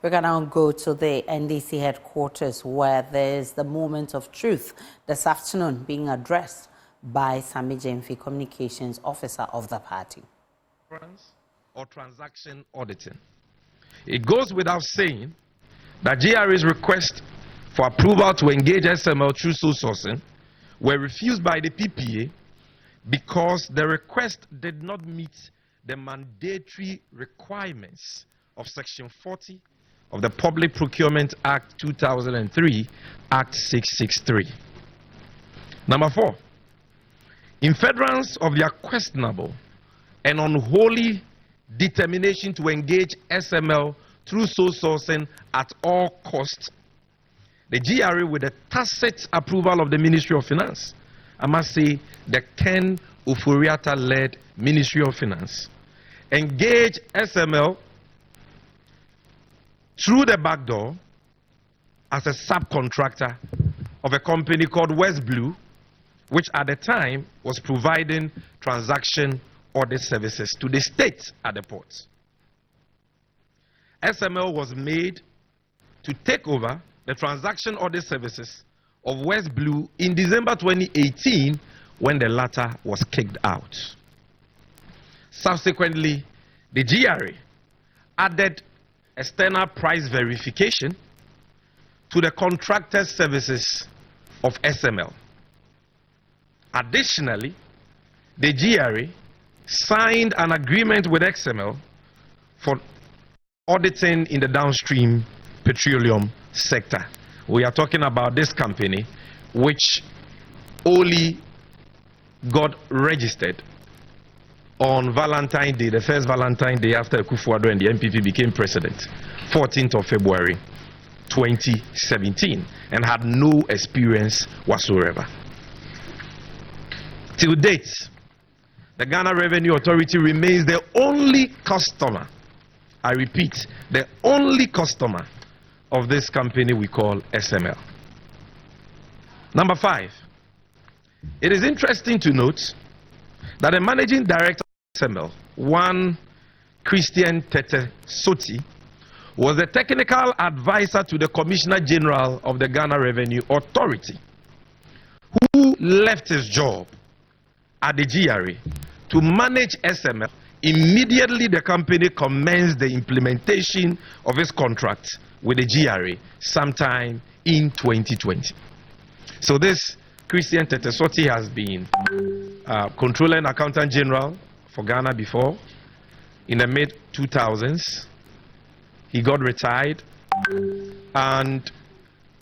We're going to go to the NDC headquarters where there's the moment of truth this afternoon being addressed by Sammy Jemfi, communications officer of the party. Or transaction auditing. It goes without saying that GRA's request for approval to engage SML through sole sourcing were refused by the PPA because the request did not meet the mandatory requirements of Section 40 of the Public Procurement Act 2003, Act 663. Number 4, in furtherance of their questionable and unholy determination to engage SML through sole sourcing at all costs, the GRA, with the tacit approval of the Ministry of Finance, I must say the Ken Oforiatta-led Ministry of Finance, engaged SML through the back door as a subcontractor of a company called West Blue, which at the time was providing transaction audit services to the state at the ports. SML was made to take over the transaction audit services of West Blue in December 2018 when the latter was kicked out. Subsequently, the GRA added external price verification to the contracted services of SML. Additionally, the GRA signed an agreement with XML for auditing in the downstream petroleum sector. We are talking about this company which only got registered on Valentine's Day, the first Valentine's Day after Akufo-Addo and the MPP became president, 14th of February 2017, and had no experience whatsoever. Till date, the Ghana Revenue Authority remains the only customer, I repeat, the only customer of this company we call SML. Number 5, it is interesting to note that the managing director of SML, one Christian Tete Soti, was the technical advisor to the Commissioner General of the Ghana Revenue Authority, who left his job at the GRA to manage SML. Immediately the company commenced the implementation of its contract with the GRA sometime in 2020. So this Christian Tete Soti has been Controller and Accountant General for Ghana before. In the mid-2000s, he got retired and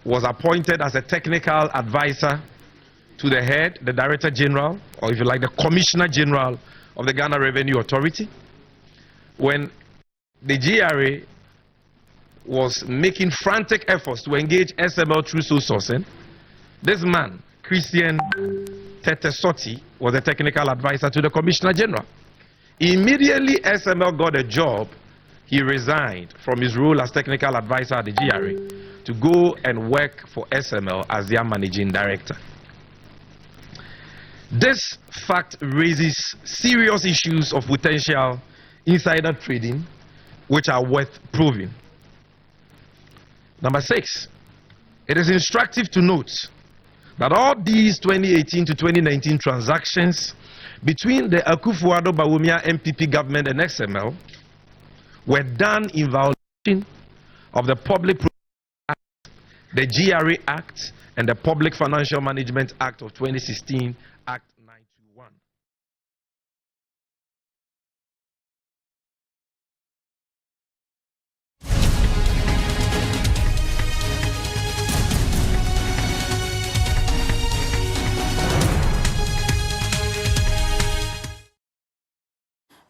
was appointed as a technical advisor to the head, the Director General, or if you like, the Commissioner General of the Ghana Revenue Authority. When the GRA was making frantic efforts to engage SML through sole sourcing, this man, Christian Tete Soti, was a technical advisor to the Commissioner General. Immediately SML got a job, he resigned from his role as technical advisor at the GRA to go and work for SML as their managing director. This fact raises serious issues of potential insider trading, which are worth proving. Number 6, it is instructive to note that all these 2018 to 2019 transactions between the Akufo-Addo Bawumia MPP government and XML were done in violation of the Public Procurement Act, the GRA Act, and the Public Financial Management Act of 2016, Act 921.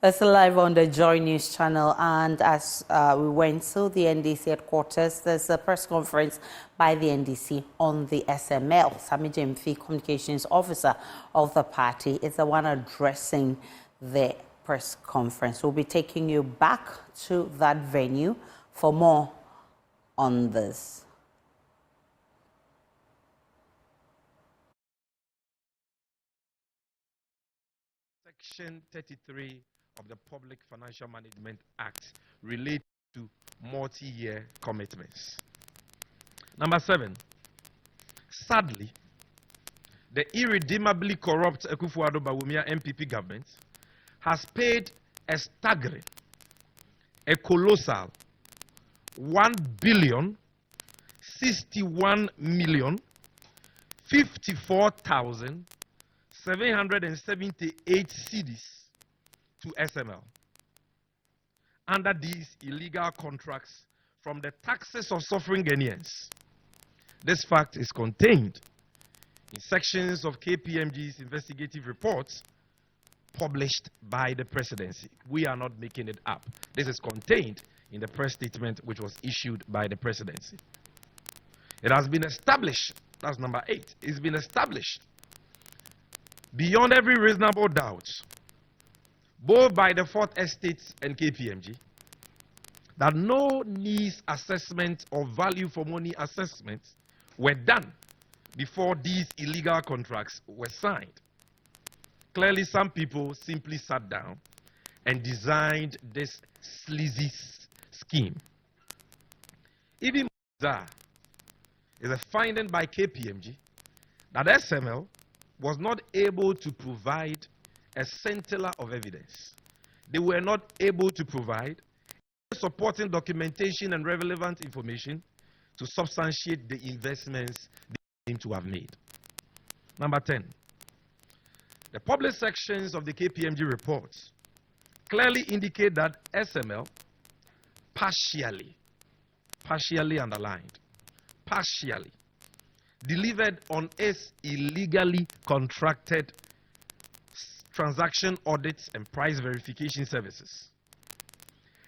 That's live on the Joy News channel, and as we went to the NDC headquarters, there's a press conference by the NDC on the SML. Sammy Jemfi, communications officer of the party, is the one addressing the press conference. We'll be taking you back to that venue for more on this. Section 33 of the Public Financial Management Act relate to multi-year commitments. Number 7, sadly, the irredeemably corrupt Akufo-Addo Bawumia MPP government has paid a staggering, a colossal 1,061,054,778 cedis to SML under these illegal contracts from the taxes of suffering Ghanaians. This fact is contained in sections of KPMG's investigative reports published by the presidency. We are not making it up. This is contained in the press statement which was issued by the presidency. It has been established, that's number 8, it's been established beyond every reasonable doubt, both by the Fourth Estate and KPMG, that no needs assessment or value for money assessments were done before these illegal contracts were signed. Clearly, some people simply sat down and designed this sleazy scheme. Even bizarre is a finding by KPMG that SML was not able to provide a scintilla of evidence. They were not able to provide supporting documentation and relevant information to substantiate the investments they claim to have made. Number 10. The public sections of the KPMG reports clearly indicate that SML partially underlined, partially delivered on its illegally contracted transaction audits and price verification services,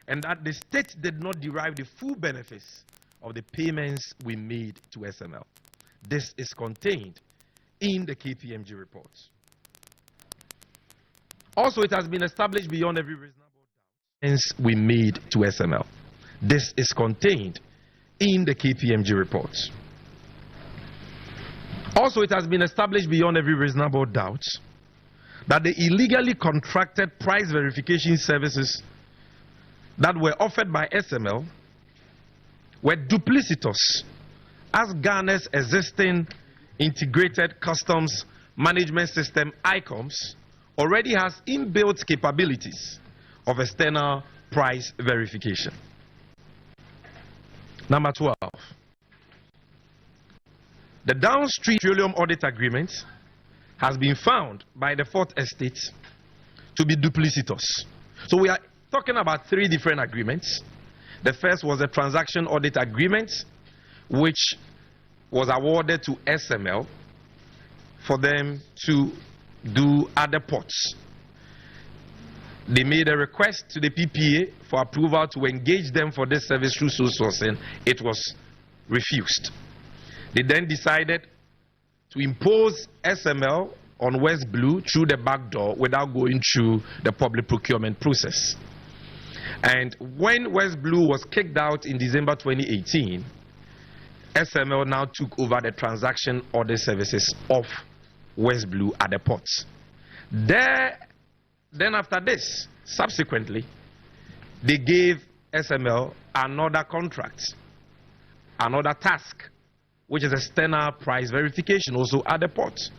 and that the state did not derive the full benefits of the payments we made to SML. This is contained in the KPMG reports. Also, it has been established beyond every reasonable doubt payments we made to SML. This is contained in the KPMG reports. Also, it has been established beyond every reasonable doubt that the illegally contracted price verification services that were offered by SML were duplicitous, as Ghana's existing integrated customs management system, ICOMS, already has inbuilt capabilities of external price verification. Number 12. The downstream petroleum audit agreement has been found by the Fourth Estate to be duplicitous. So we are talking about 3 different agreements. The first was a transaction audit agreement which was awarded to SML for them to do other ports. They made a request to the PPA for approval to engage them for this service through sole sourcing. It was refused. They then decided to impose SML on West Blue through the back door without going through the public procurement process. And when West Blue was kicked out in December 2018, SML now took over the transaction audit services of West Blue at the ports. Then after this, subsequently, they gave SML another contract, another task, which is external price verification also at the ports,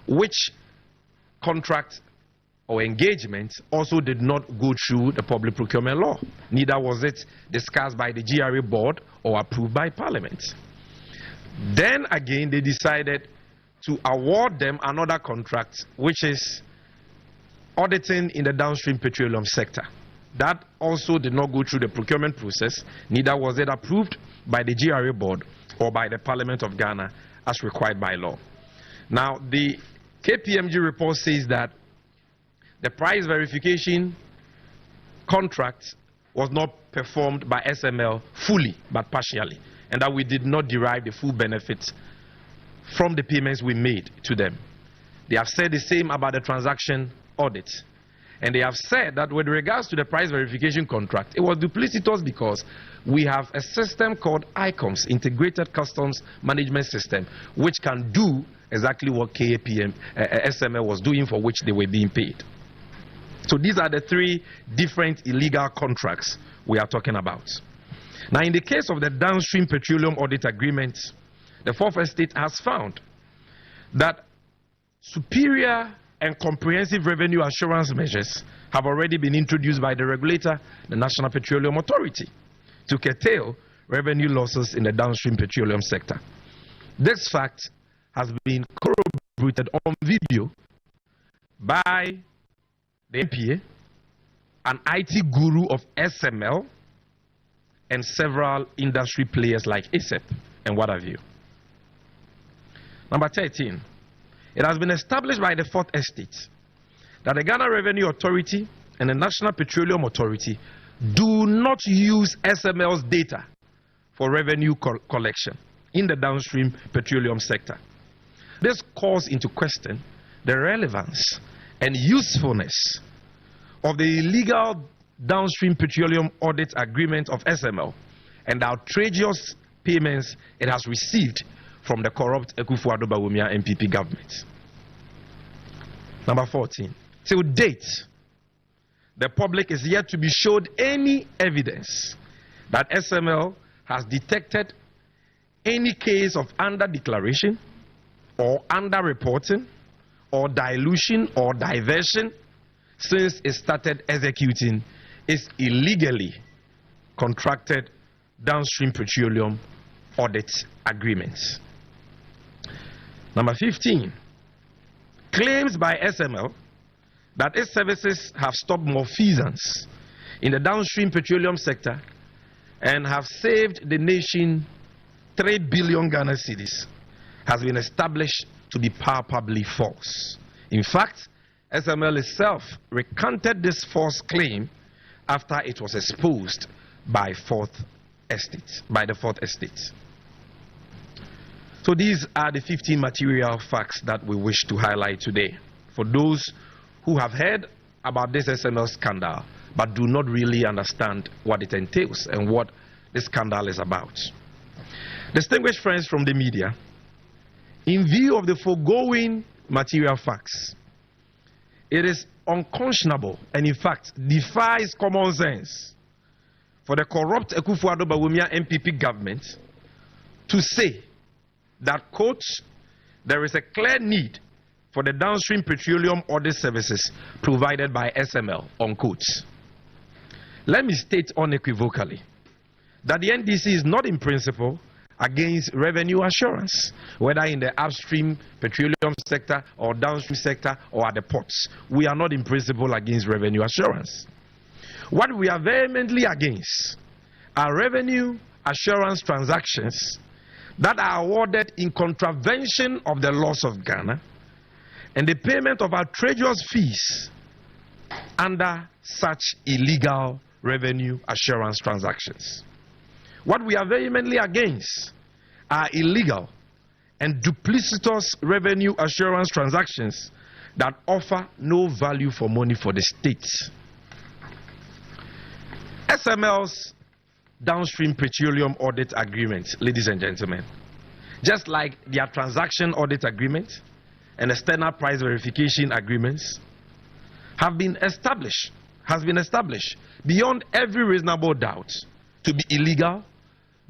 which contract or engagement also did not go through the public procurement law. Neither was it discussed by the GRA board or approved by Parliament. Then again, they decided to award them another contract, which is auditing in the downstream petroleum sector. That also did not go through the procurement process, neither was it approved by the GRA board or by the Parliament of Ghana as required by law. Now, the KPMG report says that the price verification contract was not performed by SML fully, but partially, and that we did not derive the full benefits from the payments we made to them. They have said the same about the transaction audit. And they have said that with regards to the price verification contract, it was duplicitous because we have a system called ICOMS, Integrated Customs Management System, which can do exactly what SML was doing, for which they were being paid. So these are the 3 different illegal contracts we are talking about. Now, in the case of the downstream petroleum audit agreement, the fourth estate has found that superior and comprehensive revenue assurance measures have already been introduced by the regulator, the National Petroleum Authority, to curtail revenue losses in the downstream petroleum sector. This fact has been corroborated on video by the NPA, an IT guru of SML, and several industry players like ASEP and what have you. Number 13, it has been established by the fourth estate that the Ghana Revenue Authority and the National Petroleum Authority do not use SML's data for revenue collection in the downstream petroleum sector. This calls into question the relevance and usefulness of the illegal downstream petroleum audit agreement of SML and the outrageous payments it has received from the corrupt Opoku-Agyemang MPP government. Number 14, till date, the public is yet to be showed any evidence that SML has detected any case of under-declaration or under-reporting or dilution or diversion since it started executing its illegally contracted downstream petroleum audit agreements. Number 15, claims by SML that its services have stopped malfeasance in the downstream petroleum sector and have saved the nation 3 billion Ghana cedis has been established to be palpably false. In fact, SML itself recanted this false claim after it was exposed by the fourth estate. So these are the 15 material facts that we wish to highlight today for those who have heard about this SML scandal but do not really understand what it entails and what this scandal is about. Distinguished friends from the media, in view of the foregoing material facts, it is unconscionable and in fact defies common sense for the corrupt Opoku-Agyemang MPP government to say that, quote, there is a clear need for the downstream petroleum audit services provided by SML, unquote. Let me state unequivocally that the NDC is not in principle against revenue assurance, whether in the upstream petroleum sector or downstream sector or at the ports. We are not in principle against revenue assurance. What we are vehemently against are revenue assurance transactions that are awarded in contravention of the laws of Ghana and the payment of outrageous fees under such illegal revenue assurance transactions. What we are vehemently against are illegal and duplicitous revenue assurance transactions that offer no value for money for the state. SML's downstream petroleum audit agreement, ladies and gentlemen, just like their transaction audit agreement and external price verification agreements, has been established beyond every reasonable doubt to be illegal,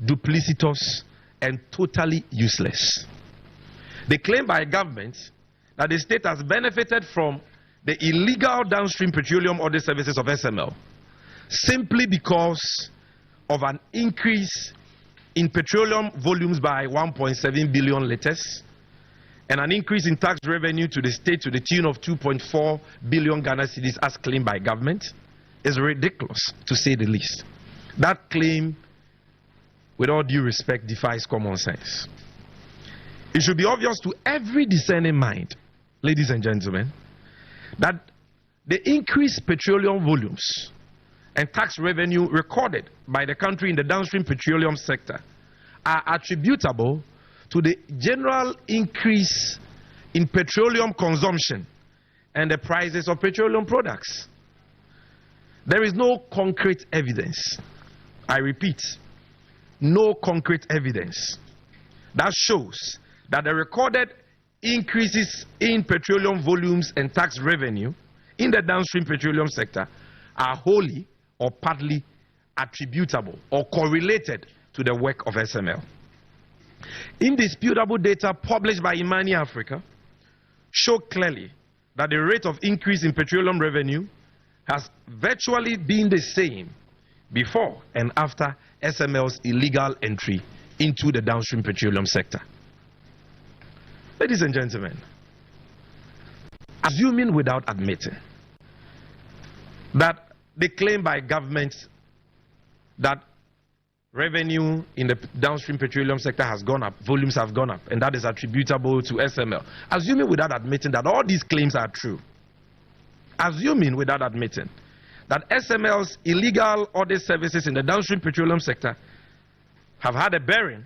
duplicitous, and totally useless. The claim by government that the state has benefited from the illegal downstream petroleum audit services of SML simply because of an increase in petroleum volumes by 1.7 billion liters and an increase in tax revenue to the state to the tune of 2.4 billion Ghana cedis as claimed by government is ridiculous, to say the least. That claim, with all due respect, defies common sense. It should be obvious to every discerning mind, ladies and gentlemen, that the increased petroleum volumes and tax revenue recorded by the country in the downstream petroleum sector are attributable to the general increase in petroleum consumption and the prices of petroleum products. There is no concrete evidence, I repeat, no concrete evidence that shows that the recorded increases in petroleum volumes and tax revenue in the downstream petroleum sector are wholly or partly attributable or correlated to the work of SML. Indisputable data published by Imani Africa show clearly that the rate of increase in petroleum revenue has virtually been the same before and after SML's illegal entry into the downstream petroleum sector. Ladies and gentlemen, assuming without admitting that the claim by governments that revenue in the downstream petroleum sector has gone up, volumes have gone up, and that is attributable to SML. Assuming without admitting that all these claims are true, assuming without admitting that SML's illegal audit services in the downstream petroleum sector have had a bearing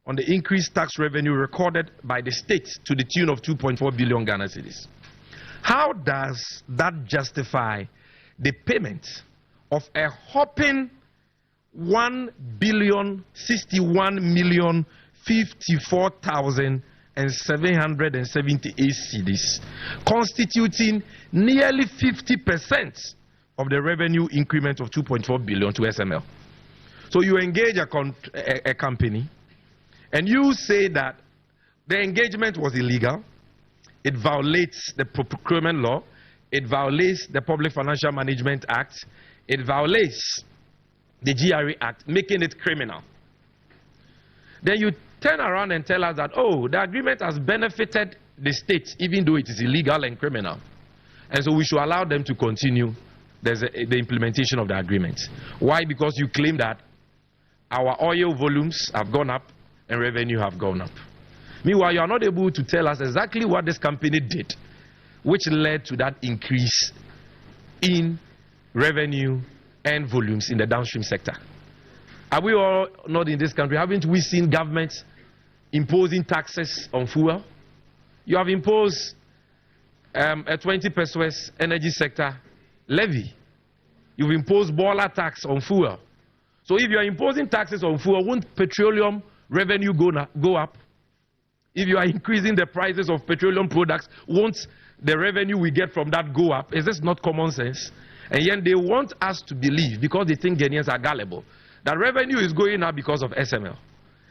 on the increased tax revenue recorded by the state to the tune of 2.4 billion Ghana cedis, how does that justify the payment of a whopping 1,061,054,778 cedis, constituting nearly 50% of the revenue increment of 2.4 billion to SML? So you engage a company and you say that the engagement was illegal, it violates the procurement law, it violates the Public Financial Management Act, it violates the GRA Act, making it criminal. Then you turn around and tell us that, oh, the agreement has benefited the state even though it is illegal and criminal. And so we should allow them to continue the implementation of the agreement. Why? Because you claim that our oil volumes have gone up and revenue have gone up. Meanwhile, you are not able to tell us exactly what this company did, which led to that increase in revenue and volumes in the downstream sector. Are we all not in this country? Haven't we seen governments imposing taxes on fuel? You have imposed a 20 pesos energy sector levy. You've imposed boiler tax on fuel. So if you are imposing taxes on fuel, won't petroleum revenue go up? If you are increasing the prices of petroleum products, won't the revenue we get from that go up? Is this not common sense? And yet they want us to believe, because they think Ghanaians are gullible, that revenue is going up because of SML.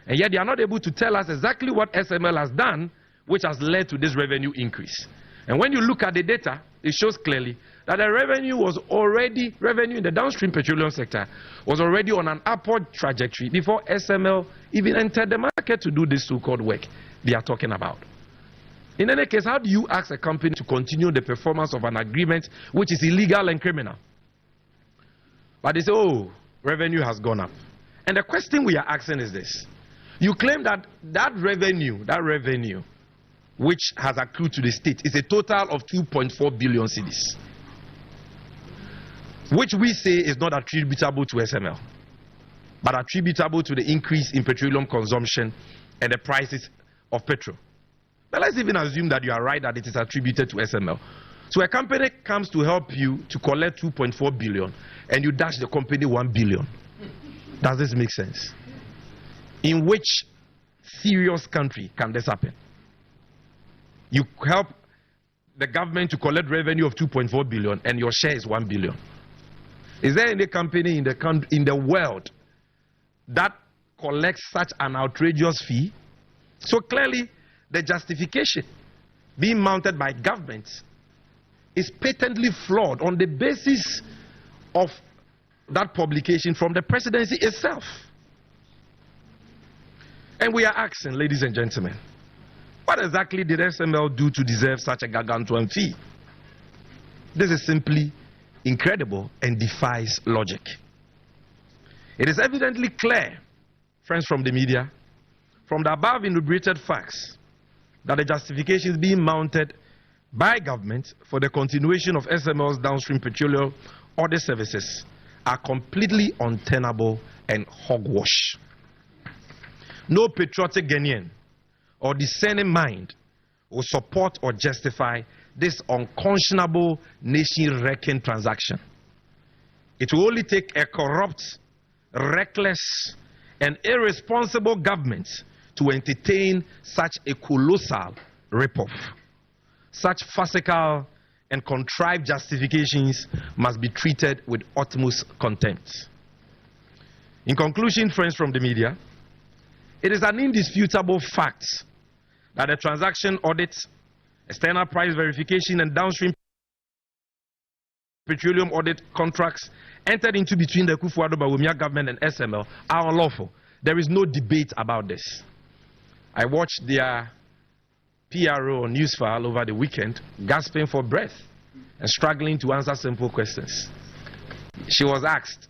And yet they are not able to tell us exactly what SML has done, which has led to this revenue increase. And when you look at the data, it shows clearly that the revenue in the downstream petroleum sector was already on an upward trajectory before SML even entered the market to do this so-called work they are talking about. In any case, how do you ask a company to continue the performance of an agreement which is illegal and criminal? But they say, oh, revenue has gone up. And the question we are asking is this. You claim that that revenue which has accrued to the state is a total of 2.4 billion cedis, which we say is not attributable to SML, but attributable to the increase in petroleum consumption and the prices of petrol. But let's even assume that you are right, that it is attributed to SML. So a company comes to help you to collect 2.4 billion and you dash the company 1 billion. Does this make sense? In which serious country can this happen? You help the government to collect revenue of 2.4 billion and your share is 1 billion. Is there any company in the world that collects such an outrageous fee? So clearly, the justification being mounted by governments is patently flawed on the basis of that publication from the presidency itself. And we are asking, ladies and gentlemen, what exactly did SML do to deserve such a gargantuan fee? This is simply incredible and defies logic. It is evidently clear, friends from the media, from the above enumerated facts, that the justifications being mounted by government for the continuation of SML's downstream petroleum audit services are completely untenable and hogwash. No patriotic Ghanaian or discerning mind will support or justify this unconscionable nation-wrecking transaction. It will only take a corrupt, reckless, and irresponsible government to entertain such a colossal ripoff. Such farcical and contrived justifications must be treated with utmost contempt. In conclusion, friends from the media, it is an indisputable fact that the transaction audit, external price verification, and downstream petroleum audit contracts entered into between the Akuffo-Addo government and SML are unlawful. There is no debate about this. I watched their PRO on Newsfile over the weekend, gasping for breath and struggling to answer simple questions. She was asked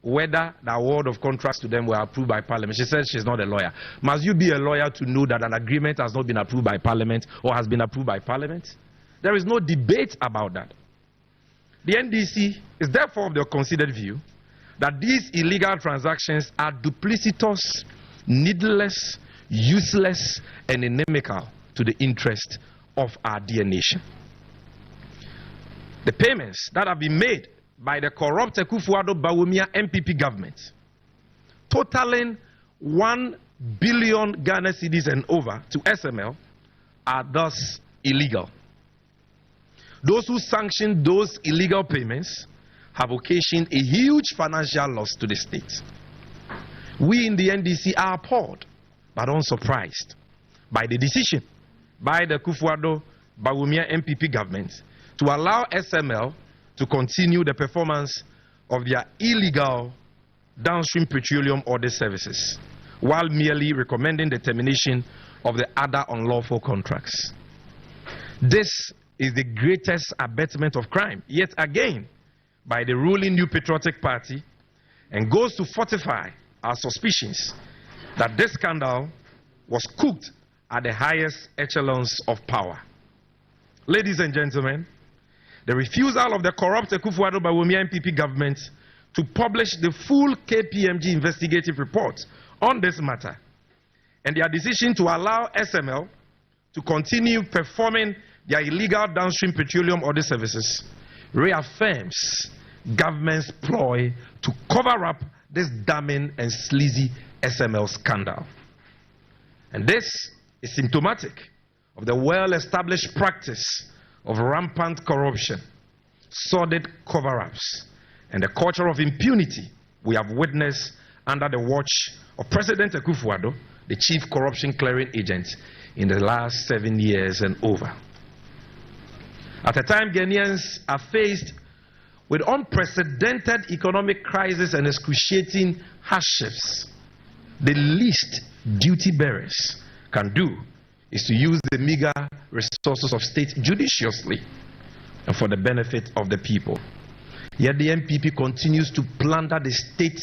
whether the award of contracts to them were approved by Parliament. She said she's not a lawyer. Must you be a lawyer to know that an agreement has not been approved by Parliament or has been approved by Parliament? There is no debate about that. The NDC is therefore of the considered view that these illegal transactions are duplicitous, needless, useless, and inimical to the interest of our dear nation. The payments that have been made by the corrupt Akuffo-Addo MPP government, totaling 1 billion Ghana cedis and over to SML, are thus illegal. Those who sanctioned those illegal payments have occasioned a huge financial loss to the state. We in the NDC are appalled but unsurprised by the decision by the Akuffo-Addo MPP government to allow SML to continue the performance of their illegal downstream petroleum audit services, while merely recommending the termination of the other unlawful contracts. This is the greatest abatement of crime, yet again, by the ruling New Patriotic Party, and goes to fortify our suspicions that this scandal was cooked at the highest echelons of power. Ladies and gentlemen, the refusal of the corrupt Akuffo-Addo MPP government to publish the full KPMG investigative report on this matter, and their decision to allow SML to continue performing their illegal downstream petroleum audit services, reaffirms government's ploy to cover up this damning and sleazy SML scandal. And this is symptomatic of the well-established practice of rampant corruption, sordid cover-ups, and the culture of impunity we have witnessed under the watch of President Akuffo-Addo, the chief corruption clearing agent, in the last 7 years and over. At a time Ghanaians are faced with unprecedented economic crisis and excruciating hardships, the least duty bearers can do is to use the meager resources of state judiciously and for the benefit of the people. Yet the MPP continues to plunder the state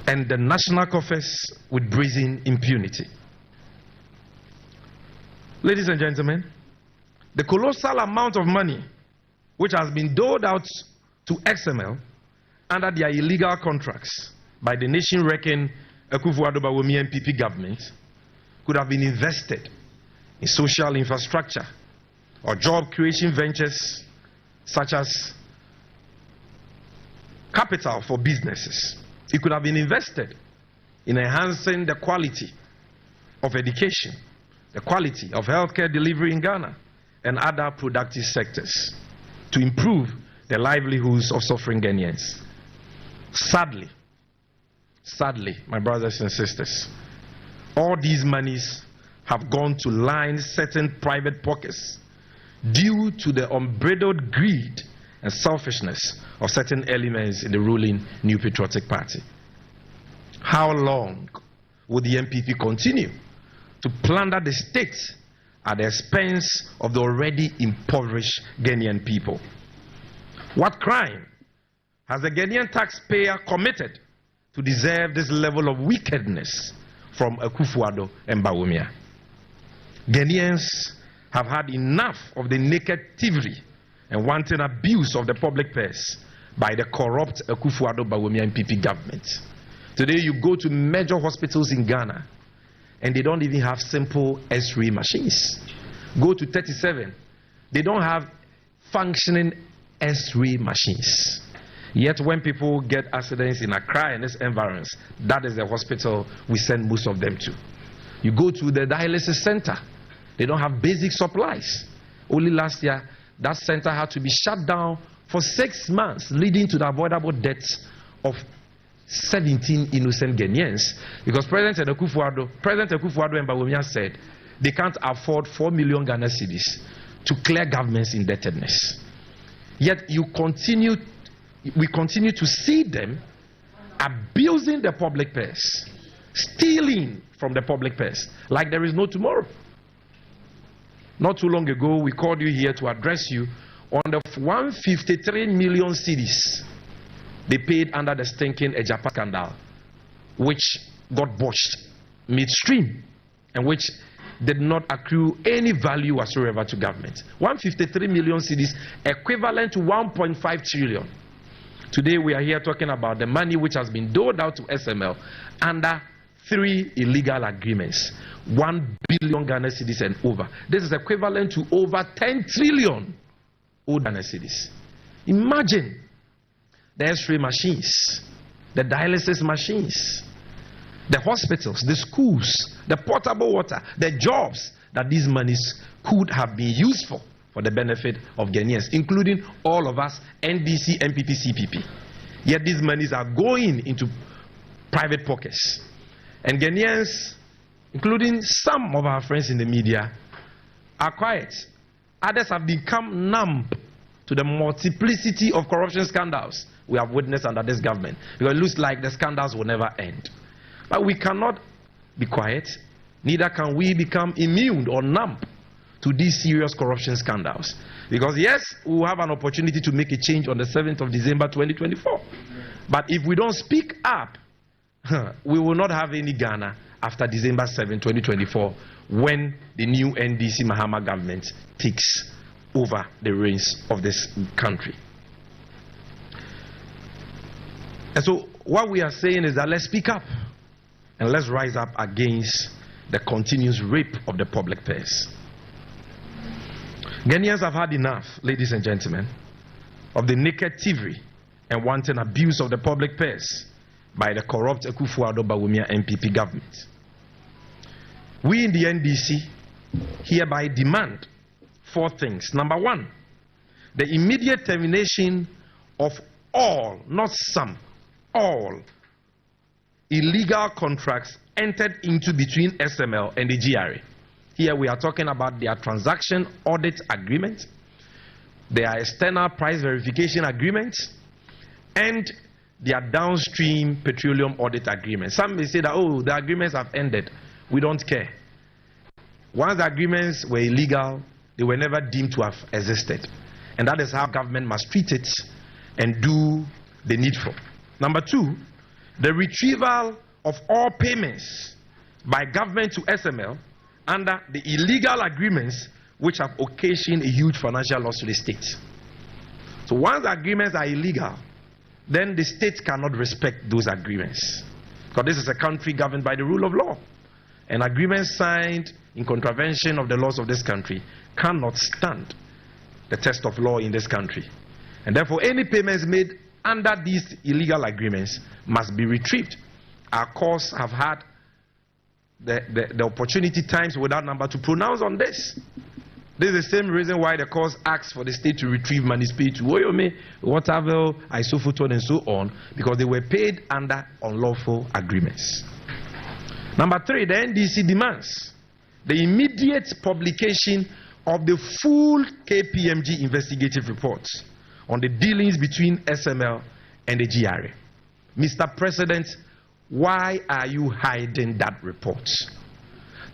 and the national coffers with brazen impunity. Ladies and gentlemen, the colossal amount of money which has been doled out to XML under their illegal contracts by the nation-wrecking Akuffo-Addo MPP government could have been invested in social infrastructure or job creation ventures such as capital for businesses. It could have been invested in enhancing the quality of education, the quality of healthcare delivery in Ghana, and other productive sectors to improve the livelihoods of suffering Ghanaians. Sadly, my brothers and sisters, all these monies have gone to line certain private pockets due to the unbridled greed and selfishness of certain elements in the ruling New Patriotic Party. How long will the MPP continue to plunder the state at the expense of the already impoverished Ghanaian people? What crime has the Ghanaian taxpayer committed to deserve this level of wickedness from Akuffo-Addo and Bawumia? Ghanaians have had enough of the naked thievery and wanton abuse of the public purse by the corrupt Akuffo-Addo MPP government. Today you go to major hospitals in Ghana and they don't even have simple X-ray machines. Go to 37, they don't have functioning X-ray machines. Yet when people get accidents in Accra and its environs, that is the hospital we send most of them to. You go to the dialysis center, they don't have basic supplies. Only last year, that center had to be shut down for 6 months, leading to the avoidable deaths of 17 innocent Ghanaians, because President Akuffo-Addo and Bawumia said they can't afford 4 million Ghana cedis to clear government's indebtedness. Yet we continue to see them abusing the public purse, stealing from the public purse like there is no tomorrow. Not too long ago, we called you here to address you on the 153 million cedis they paid under the stinking Ejapa scandal, which got botched midstream and which did not accrue any value whatsoever to government. 153 million cedis, equivalent to 1.5 trillion. Today we are here talking about the money which has been doled out to SML under 3 illegal agreements. 1 billion Ghana cedis and over. This is equivalent to over 10 trillion old Ghana cedis. Imagine the X-ray machines, the dialysis machines, the hospitals, the schools, the potable water, the jobs that these monies could have been used for the benefit of Ghanaians, including all of us, NDC, MPP, CPP. Yet these monies are going into private pockets. And Ghanaians, including some of our friends in the media, are quiet. Others have become numb to the multiplicity of corruption scandals we have witnessed under this government, because it looks like the scandals will never end. But we cannot be quiet, neither can we become immune or numb to these serious corruption scandals. Because yes, we will have an opportunity to make a change on the 7th of December 2024. But if we don't speak up, we will not have any Ghana after December 7, 2024, when the new NDC Mahama government takes over the reins of this country. And so what we are saying is that let's speak up and let's rise up against the continuous rape of the public purse. Ghanaians have had enough, ladies and gentlemen, of the naked thievery and wanton abuse of the public purse by the corrupt Akuffo-Addo Bawumia MPP government. We in the NDC hereby demand 4 things. Number 1, the immediate termination of all, not some, all illegal contracts entered into between SML and the GRA. Here we are talking about their transaction audit agreement, their external price verification agreement, and their downstream petroleum audit agreement. Some may say that, oh, the agreements have ended. We don't care. Once the agreements were illegal, they were never deemed to have existed. And that is how government must treat it and do the needful. Number 2, the retrieval of all payments by government to SML under the illegal agreements which have occasioned a huge financial loss to the state. So once the agreements are illegal, then the state cannot respect those agreements, because this is a country governed by the rule of law, and agreements signed in contravention of the laws of this country cannot stand the test of law in this country. And therefore any payments made under these illegal agreements must be retrieved. Our courts have had the opportunity times without number to pronounce on this. This is the same reason why the courts asked for the state to retrieve monies paid to Oyome, Waterville, Isofoton, and so on, because they were paid under unlawful agreements. Number 3, the NDC demands the immediate publication of the full KPMG investigative reports on the dealings between SML and the GRA. Mr. President, why are you hiding that report?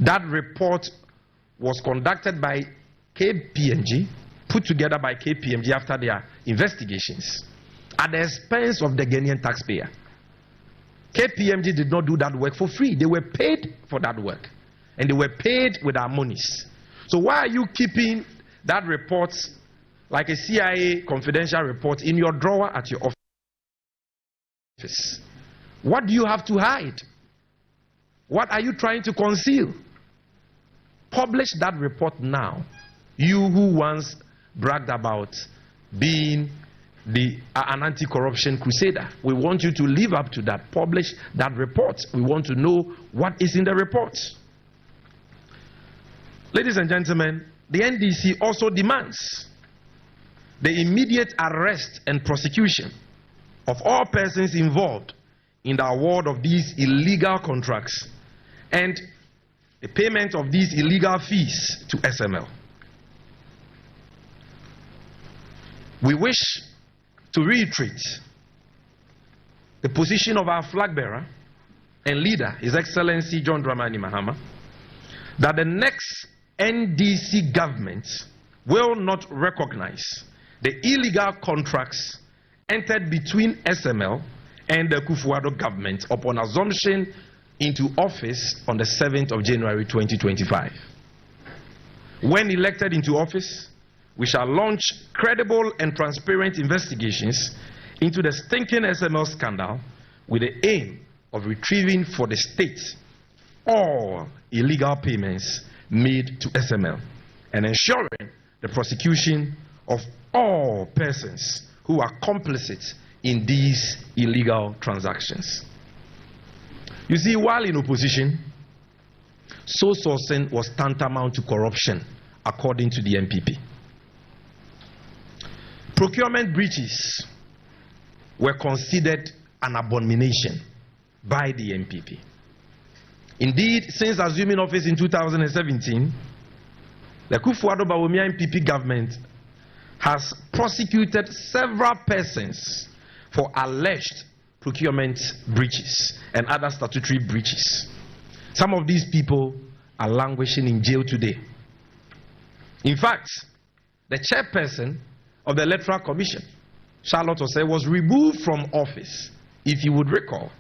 That report was conducted by KPMG, put together by KPMG after their investigations, at the expense of the Ghanaian taxpayer. KPMG did not do that work for free. They were paid for that work, and they were paid with our monies. So why are you keeping that report, like a CIA confidential report, in your drawer at your office? What do you have to hide? What are you trying to conceal? Publish that report now. You who once bragged about being an anti-corruption crusader, we want you to live up to that. Publish that report. We want to know what is in the report. Ladies and gentlemen, the NDC also demands the immediate arrest and prosecution of all persons involved in the award of these illegal contracts and the payment of these illegal fees to SML. We wish to reiterate the position of our flag bearer and leader, His Excellency John Dramani Mahama, that the next NDC government will not recognize the illegal contracts entered between SML and the Akufo-Addo government upon assumption into office on the 7th of January 2025. When elected into office, we shall launch credible and transparent investigations into the stinking SML scandal with the aim of retrieving for the state all illegal payments made to SML and ensuring the prosecution of all persons who are complicit in these illegal transactions. You see, while in opposition, sole sourcing was tantamount to corruption, according to the MPP. Procurement breaches were considered an abomination by the MPP. Indeed, since assuming office in 2017, the Akufo-Addo MPP government has prosecuted several persons for alleged procurement breaches and other statutory breaches. Some of these people are languishing in jail today. In fact, the chairperson of the Electoral Commission, Charlotte Osei, was removed from office, if you would recall,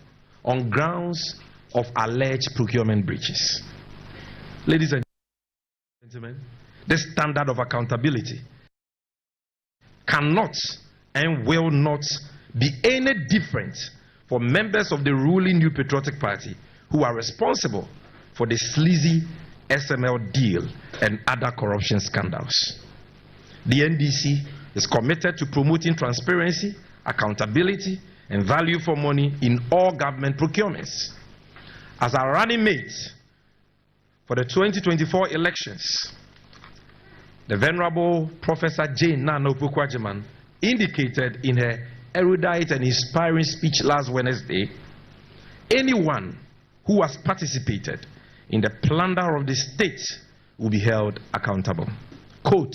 on grounds of alleged procurement breaches. Ladies and gentlemen, this standard of accountability cannot and will not be any different for members of the ruling New Patriotic Party who are responsible for the sleazy SML deal and other corruption scandals. The NDC is committed to promoting transparency, accountability, and value for money in all government procurements. As our running mate for the 2024 elections, the Venerable Professor Jane Nana Opoku-Agyemang indicated in her erudite and inspiring speech last Wednesday, anyone who has participated in the plunder of the state will be held accountable. Quote,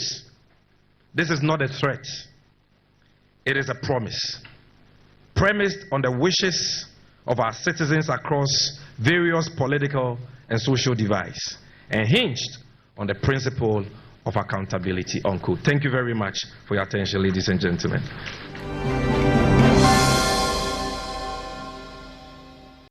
"This is not a threat, it is a promise, premised on the wishes of our citizens across various political and social divides, and hinged on the principle of accountability," unquote. Thank you very much for your attention, ladies and gentlemen.